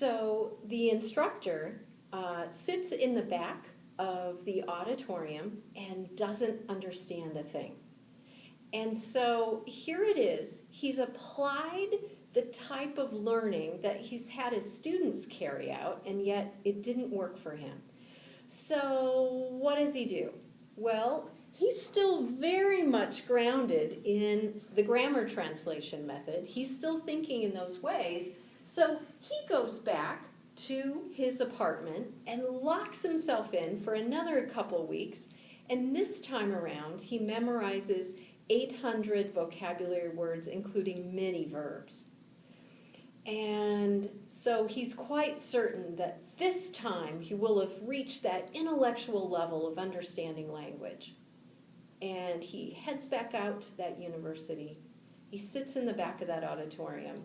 So the instructor sits in the back of the auditorium and doesn't understand a thing. And so here it is. He's applied the type of learning that he's had his students carry out, and yet it didn't work for him. So what does he do? Well, he's still very much grounded in the grammar translation method. He's still thinking in those ways. So he goes back to his apartment and locks himself in for another couple weeks. And this time around, he memorizes 800 vocabulary words, including many verbs. And so he's quite certain that this time he will have reached that intellectual level of understanding language. And he heads back out to that university. He sits in the back of that auditorium,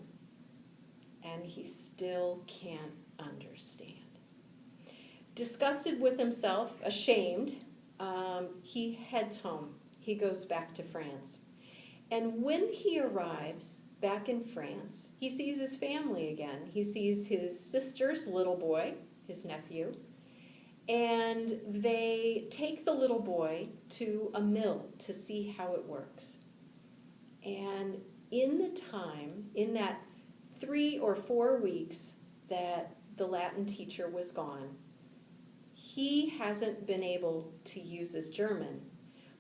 and he still can't understand. Disgusted with himself, ashamed, he heads home. He goes back to France. And when he arrives back in France, he sees his family again. He sees his sister's little boy, his nephew, and they take the little boy to a mill to see how it works. And in the time, in that 3 or 4 weeks that the Latin teacher was gone, he hasn't been able to use his German,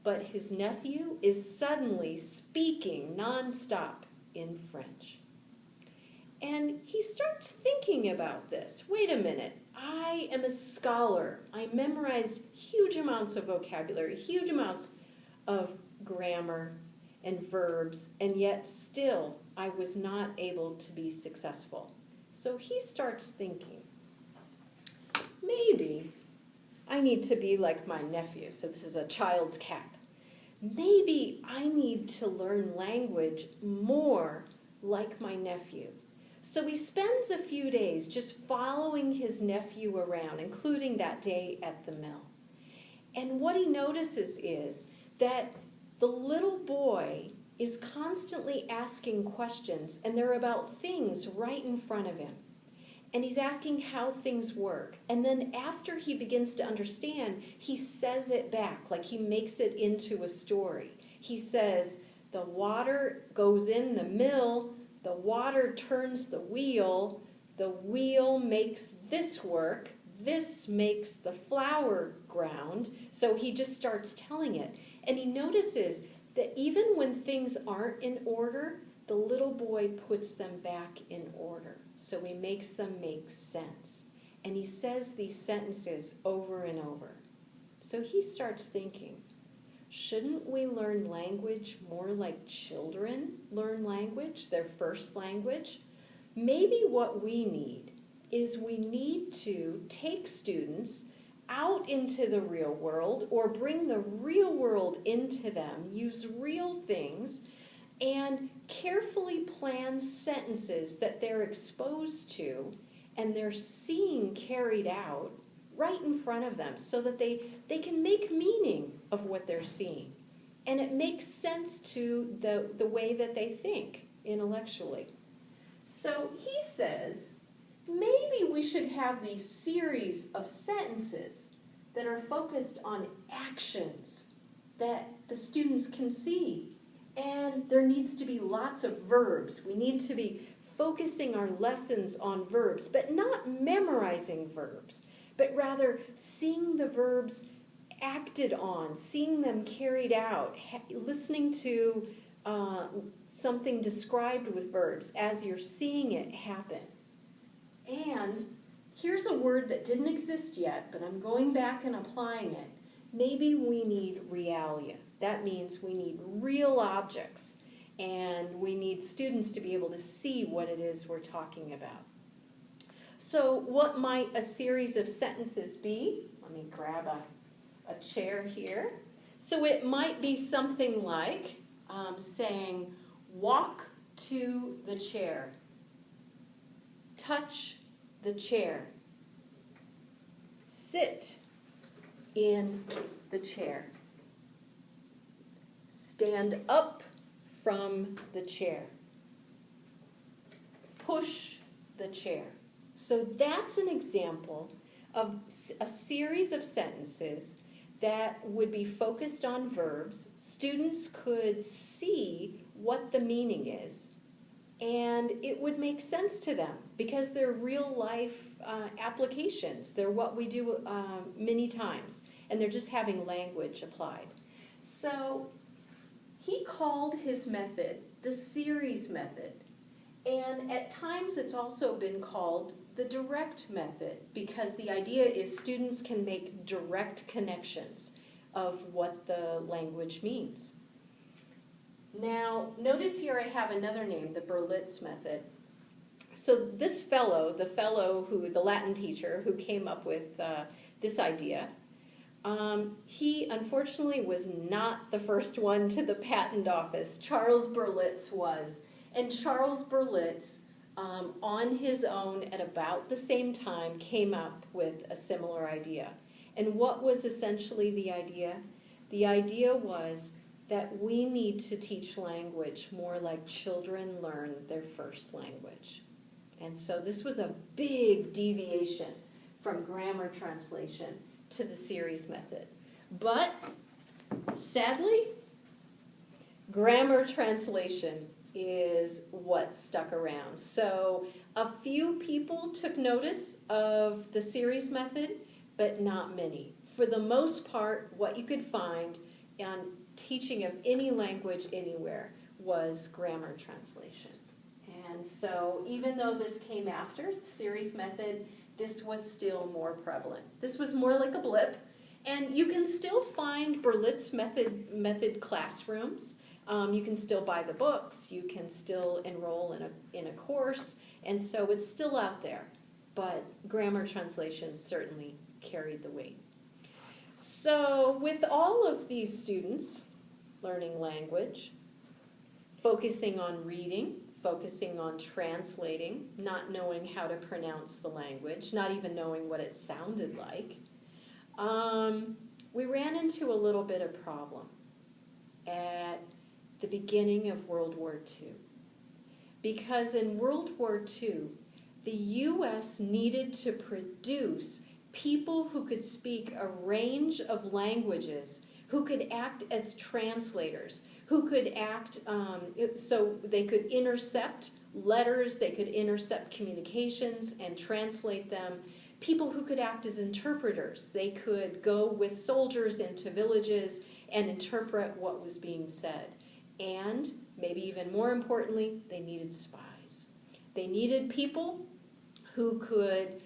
but his nephew is suddenly speaking nonstop in French. And he starts thinking about this. Wait a minute, I am a scholar. I memorized huge amounts of vocabulary, huge amounts of grammar and verbs, and yet still I was not able to be successful. So he starts thinking, maybe I need to be like my nephew. So this is a child's cap. Maybe I need to learn language more like my nephew. So he spends a few days just following his nephew around, including that day at the mill. And what he notices is that the little boy is constantly asking questions, and they're about things right in front of him. And he's asking how things work. And then after he begins to understand, he says it back, like he makes it into a story. He says, the water goes in the mill, the water turns the wheel makes this work, this makes the flour ground. So he just starts telling it. And he notices that even when things aren't in order, the little boy puts them back in order. So he makes them make sense. And he says these sentences over and over. So he starts thinking, shouldn't we learn language more like children learn language, their first language? Maybe what we need is we need to take students out into the real world, or bring the real world into them, use real things, and carefully plan sentences that they're exposed to and they're seeing carried out right in front of them, so that they can make meaning of what they're seeing. And it makes sense to the way that they think intellectually. So he says, maybe we should have these series of sentences that are focused on actions that the students can see. And there needs to be lots of verbs. We need to be focusing our lessons on verbs, but not memorizing verbs, but rather seeing the verbs acted on, seeing them carried out, listening to something described with verbs as you're seeing it happen. And here's a word that didn't exist yet, but I'm going back and applying it. Maybe we need realia. That means we need real objects, and we need students to be able to see what it is we're talking about. So what might a series of sentences be? Let me grab a chair here. So it might be something like saying, walk to the chair, touch the chair, sit in the chair, stand up from the chair, push the chair. So that's an example of a series of sentences that would be focused on verbs. Students could see what the meaning is, and it would make sense to them because they're real life applications. They're what we do many times, and they're just having language applied. So he called his method the series method, and at times it's also been called the direct method because the idea is students can make direct connections of what the language means. Now, notice here I have another name, the Berlitz method. So this fellow, the Latin teacher who came up with this idea, he unfortunately was not the first one to the patent office. Charles Berlitz was. And Charles Berlitz, on his own at about the same time, came up with a similar idea. And what was essentially the idea? The idea was that we need to teach language more like children learn their first language. And so this was a big deviation from grammar translation to the series method. But sadly, grammar translation is what stuck around. So a few people took notice of the series method, but not many. For the most part, what you could find on teaching of any language anywhere was grammar translation. And so even though this came after the series method, this was still more prevalent. This was more like a blip. And you can still find Berlitz method classrooms. You can still buy the books. You can still enroll in a course. And so it's still out there. But grammar translation certainly carried the weight. So with all of these students learning language, focusing on reading, focusing on translating, not knowing how to pronounce the language, not even knowing what it sounded like, we ran into a little bit of problem at the beginning of World War II. Because in World War II, the U.S. needed to produce people who could speak a range of languages, who could act as translators, who could act, so they could intercept letters, they could intercept communications and translate them. People who could act as interpreters. They could go with soldiers into villages and interpret what was being said. And, maybe even more importantly, they needed spies. They needed people who could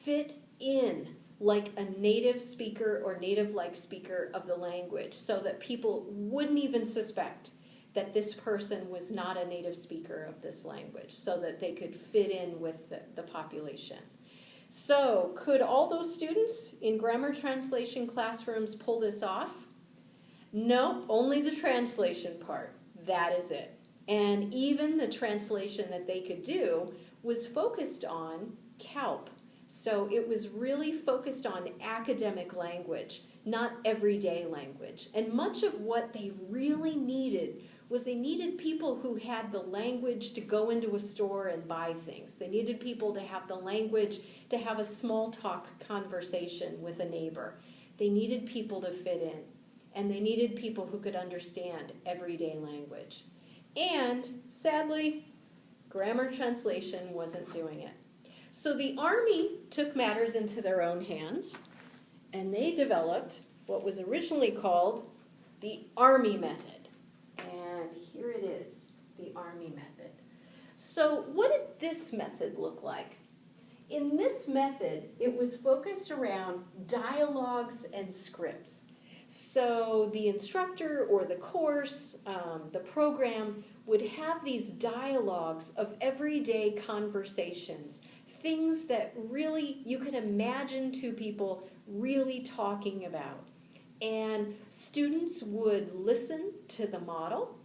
fit in like a native speaker or native-like speaker of the language so that people wouldn't even suspect that this person was not a native speaker of this language, so that they could fit in with the population. So, could all those students in grammar translation classrooms pull this off? No, only the translation part. That is it. And even the translation that they could do was focused on CALP. So it was really focused on academic language, not everyday language. And much of what they really needed was they needed people who had the language to go into a store and buy things. They needed people to have the language to have a small talk conversation with a neighbor. They needed people to fit in. And they needed people who could understand everyday language. And, sadly, grammar translation wasn't doing it. So the Army took matters into their own hands, and they developed what was originally called the Army method. And here it is, the Army method. So what did this method look like? In this method, it was focused around dialogues and scripts. So the instructor or the course, the program, would have these dialogues of everyday conversations, things that really you can imagine two people really talking about. And students would listen to the model,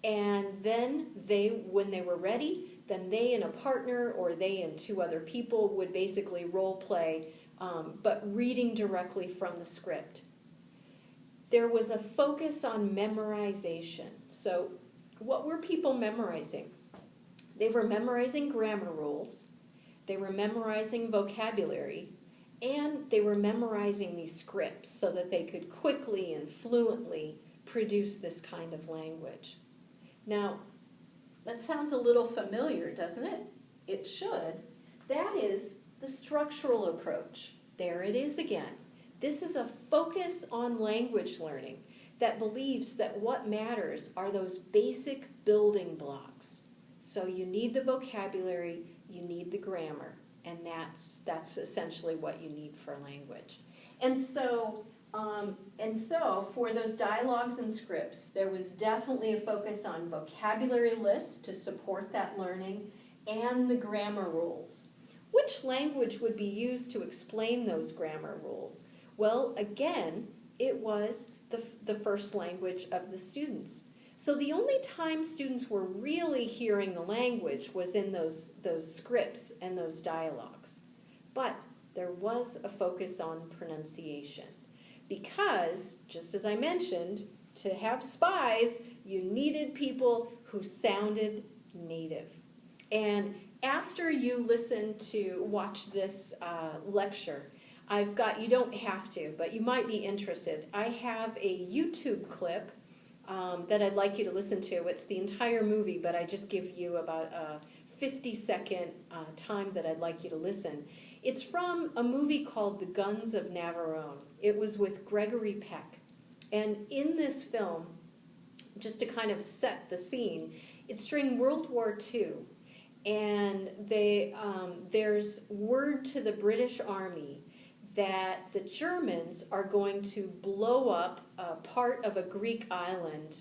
and then when they were ready, then they and a partner or they and two other people would basically role play, but reading directly from the script. There was a focus on memorization. So what were people memorizing? They were memorizing grammar rules. they were memorizing vocabulary, and they were memorizing these scripts so that they could quickly and fluently produce this kind of language. Now, that sounds a little familiar, doesn't it? It should. That is the structural approach. There it is again. This is a focus on language learning that believes that what matters are those basic building blocks. So you need the vocabulary, you need the grammar, and that's essentially what you need for language. And so for those dialogues and scripts, there was definitely a focus on vocabulary lists to support that learning and the grammar rules. Which language would be used to explain those grammar rules? Well, again, it was the first language of the students. So the only time students were really hearing the language was in those scripts and those dialogues. But there was a focus on pronunciation because, just as I mentioned, to have spies, you needed people who sounded native. And after you watch this lecture, you don't have to, but you might be interested. I have a YouTube clip that I'd like you to listen to. It's the entire movie, but I just give you about a 50-second time that I'd like you to listen. It's from a movie called The Guns of Navarone. It was with Gregory Peck. And in this film, just to kind of set the scene, it's during World War II. And there's word to the British Army that the Germans are going to blow up a part of a Greek island.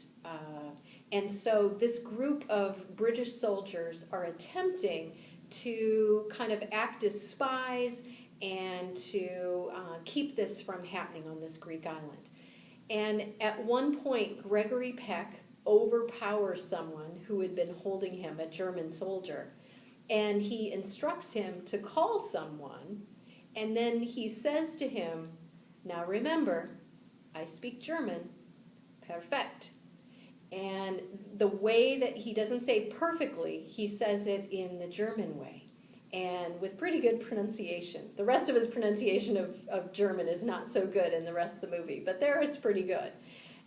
And so this group of British soldiers are attempting to kind of act as spies and to keep this from happening on this Greek island. And at one point, Gregory Peck overpowers someone who had been holding him, a German soldier, and he instructs him to call someone, and then he says to him, "Now remember, I speak German, perfect." And the way that he doesn't say perfectly, he says it in the German way, and with pretty good pronunciation. The rest of his pronunciation of German is not so good in the rest of the movie, but there it's pretty good.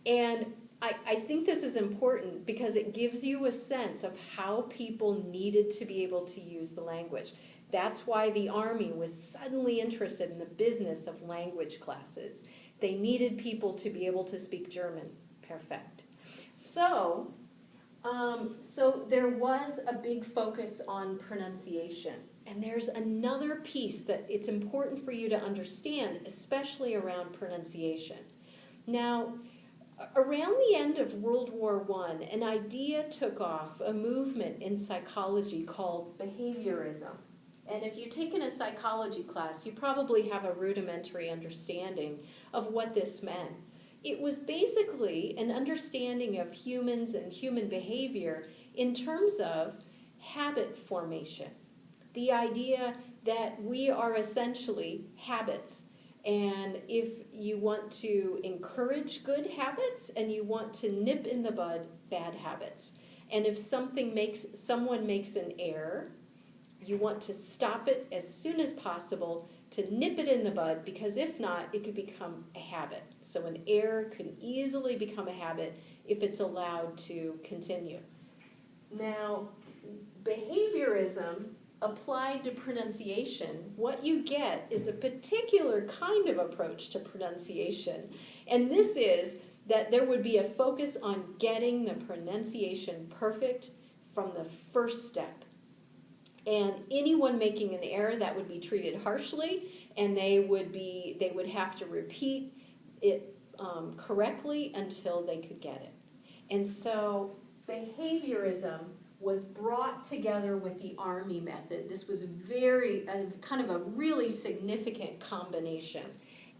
And I think this is important because it gives you a sense of how people needed to be able to use the language. That's why the Army was suddenly interested in the business of language classes. They needed people to be able to speak German. Perfect. So there was a big focus on pronunciation. And there's another piece that it's important for you to understand, especially around pronunciation. Now, around the end of World War I, an idea took off, a movement in psychology called behaviorism. And if you've taken a psychology class, you probably have a rudimentary understanding of what this meant. It was basically an understanding of humans and human behavior in terms of habit formation. The idea that we are essentially habits. And if you want to encourage good habits and you want to nip in the bud bad habits. And if someone makes an error, you want to stop it as soon as possible to nip it in the bud, because if not, it could become a habit. So an error can easily become a habit if it's allowed to continue. Now, behaviorism applied to pronunciation, what you get is a particular kind of approach to pronunciation. And this is that there would be a focus on getting the pronunciation perfect from the first step. And anyone making an error, that would be treated harshly, and they would have to repeat it correctly until they could get it. And so behaviorism was brought together with the Army method. This was kind of a really significant combination.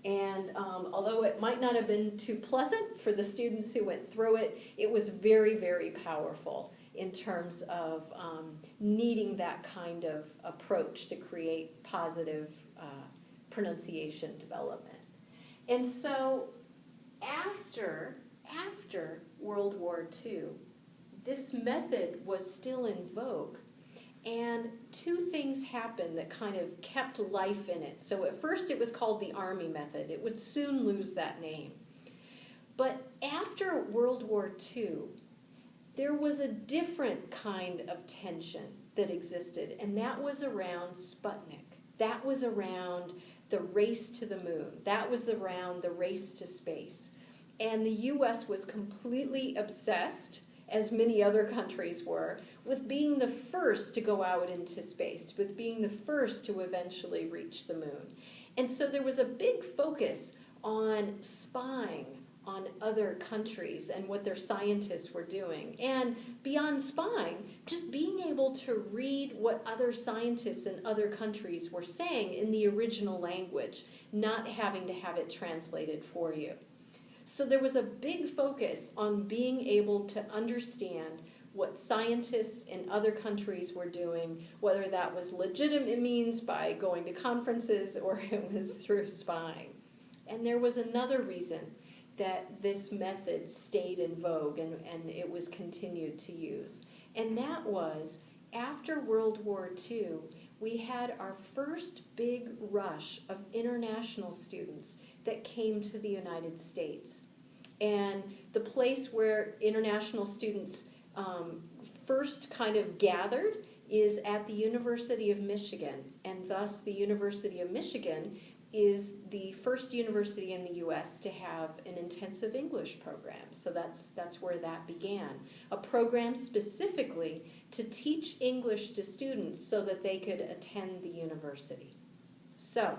And although it might not have been too pleasant for the students who went through it, it was very, very powerful in terms of needing that kind of approach to create positive pronunciation development. And so after World War II, this method was still in vogue, And two things happened that kind of kept life in it. So at first it was called the Army method. It would soon lose that name. But after World War II, there was a different kind of tension that existed, and that was around Sputnik. That was around the race to the moon. That was around the race to space. And the US was completely obsessed, as many other countries were, with being the first to go out into space, with being the first to eventually reach the moon. And so there was a big focus on spying on other countries and what their scientists were doing. And beyond spying, just being able to read what other scientists in other countries were saying in the original language, not having to have it translated for you. So there was a big focus on being able to understand what scientists in other countries were doing, whether that was legitimate means by going to conferences or it was through spying. And there was another reason that this method stayed in vogue and it was continued to use. And that was, after World War II, we had our first big rush of international students that came to the United States. And the place where international students first kind of gathered is at the University of Michigan. And thus the University of Michigan is the first university in the US to have an intensive English program. So that's where that began. A program specifically to teach English to students so that they could attend the university. So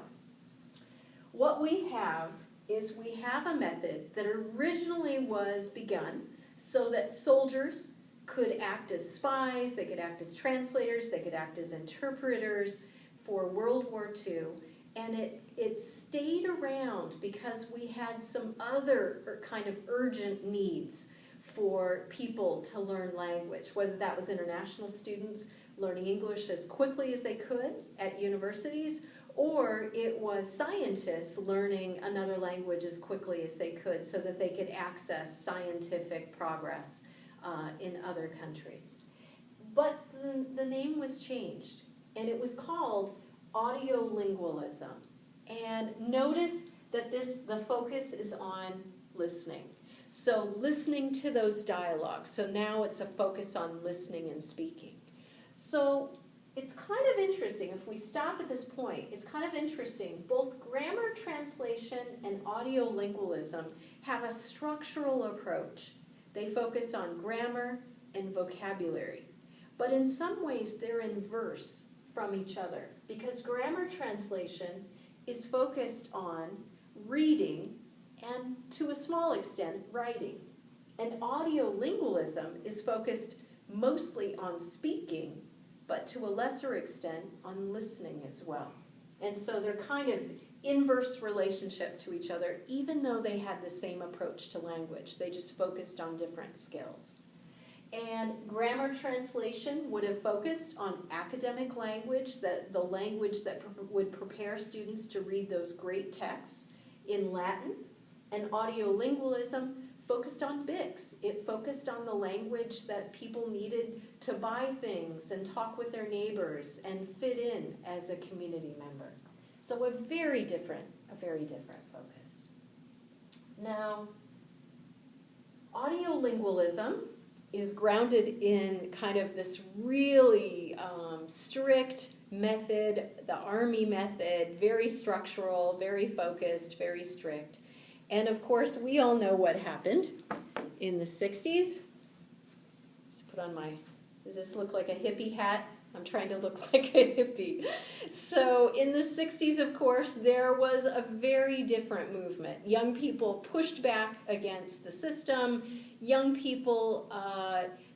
what we have is we have a method that originally was begun so that soldiers could act as spies, they could act as translators, they could act as interpreters for World War II. And it stayed around because we had some other kind of urgent needs for people to learn language, whether that was international students learning English as quickly as they could at universities, or it was scientists learning another language as quickly as they could so that they could access scientific progress in other countries. But the name was changed, and it was called audiolingualism. And notice that the focus is on listening. So listening to those dialogues. So now it's a focus on listening and speaking. So it's kind of interesting, if we stop at this point, it's kind of interesting. Both grammar translation and audiolingualism have a structural approach. They focus on grammar and vocabulary. But in some ways, they're inverse from each other, because grammar translation is focused on reading and, to a small extent, writing. And audiolingualism is focused mostly on speaking, but to a lesser extent on listening as well. And so they're kind of inverse relationship to each other, even though they had the same approach to language. They just focused on different skills. And grammar translation would have focused on academic language, the language that would prepare students to read those great texts in Latin. And audiolingualism focused on BICS. It focused on the language that people needed to buy things and talk with their neighbors and fit in as a community member. So a very different focus. Now, audiolingualism is grounded in kind of this really strict method, the Army method, very structural, very focused, very strict. And of course, we all know what happened in the 60s. Let's put on does this look like a hippie hat? I'm trying to look like a hippie. So in the 60s, of course, there was a very different movement. Young people pushed back against the system. Young people,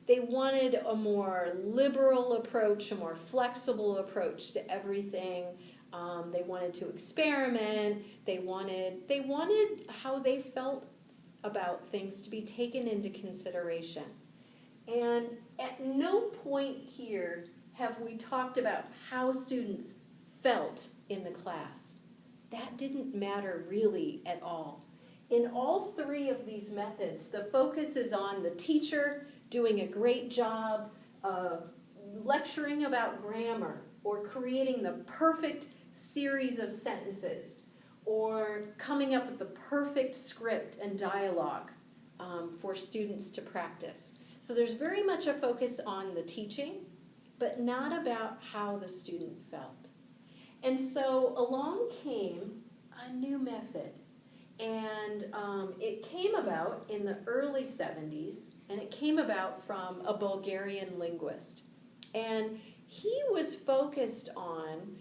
they wanted a more liberal approach, a more flexible approach to everything. They wanted to experiment. They wanted how they felt about things to be taken into consideration. And at no point here have we talked about how students felt in the class. That didn't matter really at all. In all three of these methods, the focus is on the teacher doing a great job of lecturing about grammar or creating the perfect series of sentences or coming up with the perfect script and dialogue for students to practice. So there's very much a focus on the teaching, but not about how the student felt. And so along came a new method. And it came about in the early 70s, and it came about from a Bulgarian linguist. And he was focused on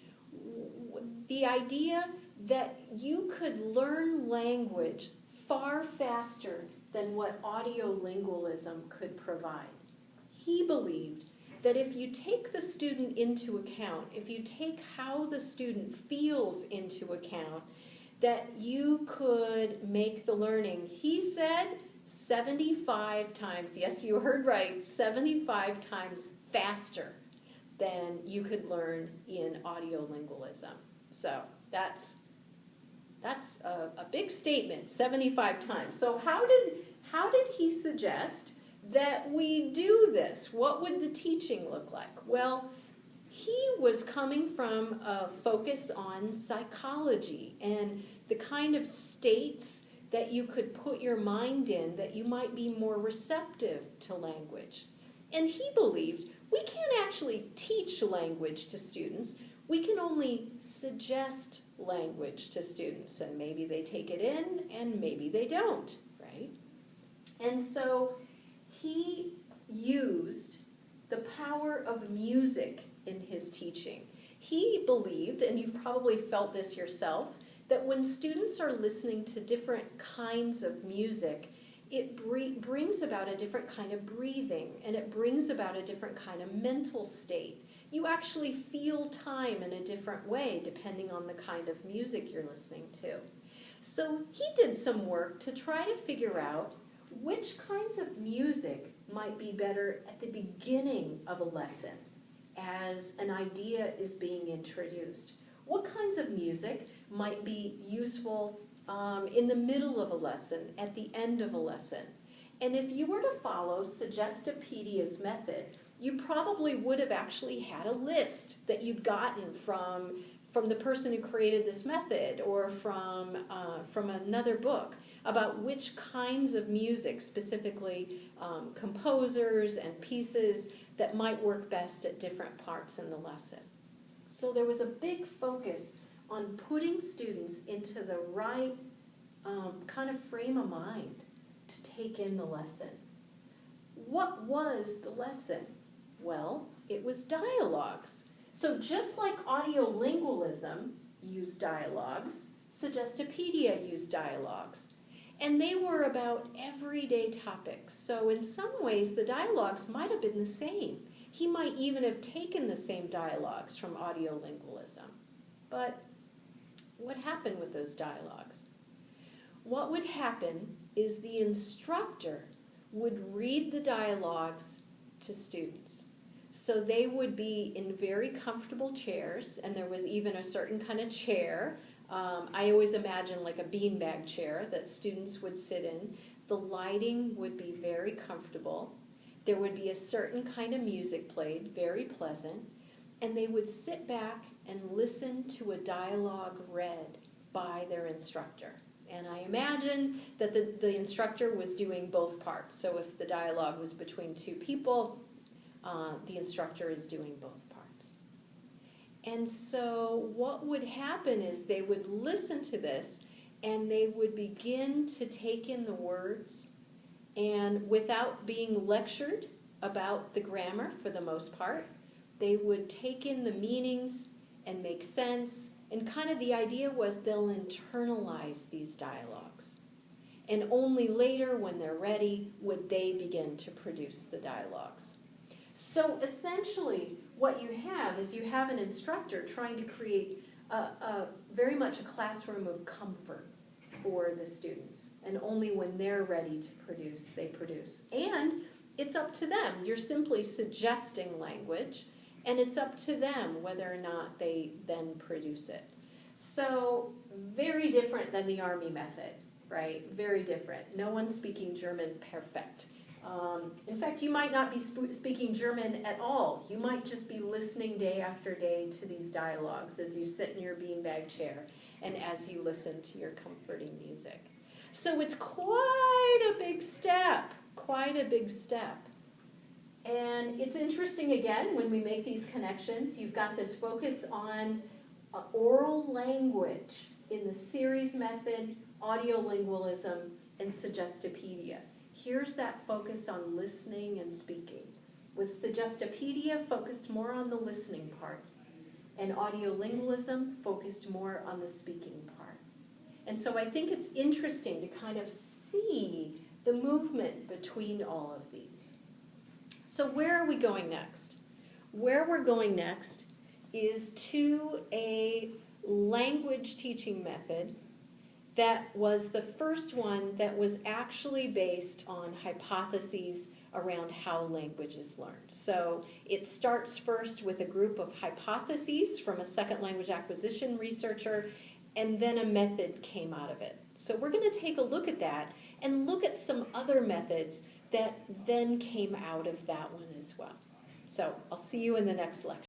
the idea that you could learn language far faster than what audiolingualism could provide. He believed that if you take the student into account, if you take how the student feels into account, that you could make the learning, he said, 75 times, yes, you heard right, 75 times faster than you could learn in audiolingualism. So that's a big statement, 75 times. So how did he suggest that we do this? What would the teaching look like? Well, he was coming from a focus on psychology and the kind of states that you could put your mind in that you might be more receptive to language. And he believed we can't actually teach language to students. We can only suggest language to students, and maybe they take it in and maybe they don't, right? And so he used the power of music in his teaching. He believed, and you've probably felt this yourself, that when students are listening to different kinds of music, it brings about a different kind of breathing, and it brings about a different kind of mental state. You actually feel time in a different way depending on the kind of music you're listening to. So he did some work to try to figure out which kinds of music might be better at the beginning of a lesson as an idea is being introduced. What kinds of music might be useful in the middle of a lesson, at the end of a lesson? And if you were to follow Suggestopedia's method, you probably would have actually had a list that you'd gotten from the person who created this method or from another book about which kinds of music, specifically composers and pieces that might work best at different parts in the lesson. So there was a big focus on putting students into the right kind of frame of mind to take in the lesson. What was the lesson? Well, it was dialogues. So just like audiolingualism used dialogues, Suggestopedia used dialogues. And they were about everyday topics. So in some ways, the dialogues might have been the same. He might even have taken the same dialogues from audiolingualism. But what happened with those dialogues? What would happen is the instructor would read the dialogues to students. So they would be in very comfortable chairs, and there was even a certain kind of chair. I always imagine like a beanbag chair that students would sit in. The lighting would be very comfortable. There would be a certain kind of music played, very pleasant, and they would sit back and listen to a dialogue read by their instructor. And I imagine that the instructor was doing both parts. So if the dialogue was between two people, the instructor is doing both parts. And so what would happen is they would listen to this and they would begin to take in the words, and without being lectured about the grammar for the most part, they would take in the meanings and make sense. And kind of the idea was they'll internalize these dialogues. And only later, when they're ready, would they begin to produce the dialogues. So essentially, what you have is you have an instructor trying to create very much a classroom of comfort for the students. And only when they're ready to produce, they produce. And it's up to them. You're simply suggesting language, and it's up to them whether or not they then produce it. So very different than the Army method, right? Very different. No one's speaking German perfect. In fact, you might not be speaking German at all. You might just be listening day after day to these dialogues as you sit in your beanbag chair and as you listen to your comforting music. So it's quite a big step, quite a big step. And it's interesting, again, when we make these connections, you've got this focus on oral language in the series method, audiolingualism, and Suggestopedia. Here's that focus on listening and speaking, with Suggestopedia focused more on the listening part, and audiolingualism focused more on the speaking part. And so I think it's interesting to kind of see the movement between all of these. So where are we going next? Where we're going next is to a language teaching method that was the first one that was actually based on hypotheses around how language is learned. So it starts first with a group of hypotheses from a second language acquisition researcher, and then a method came out of it. So we're going to take a look at that and look at some other methods that then came out of that one as well. So I'll see you in the next lecture.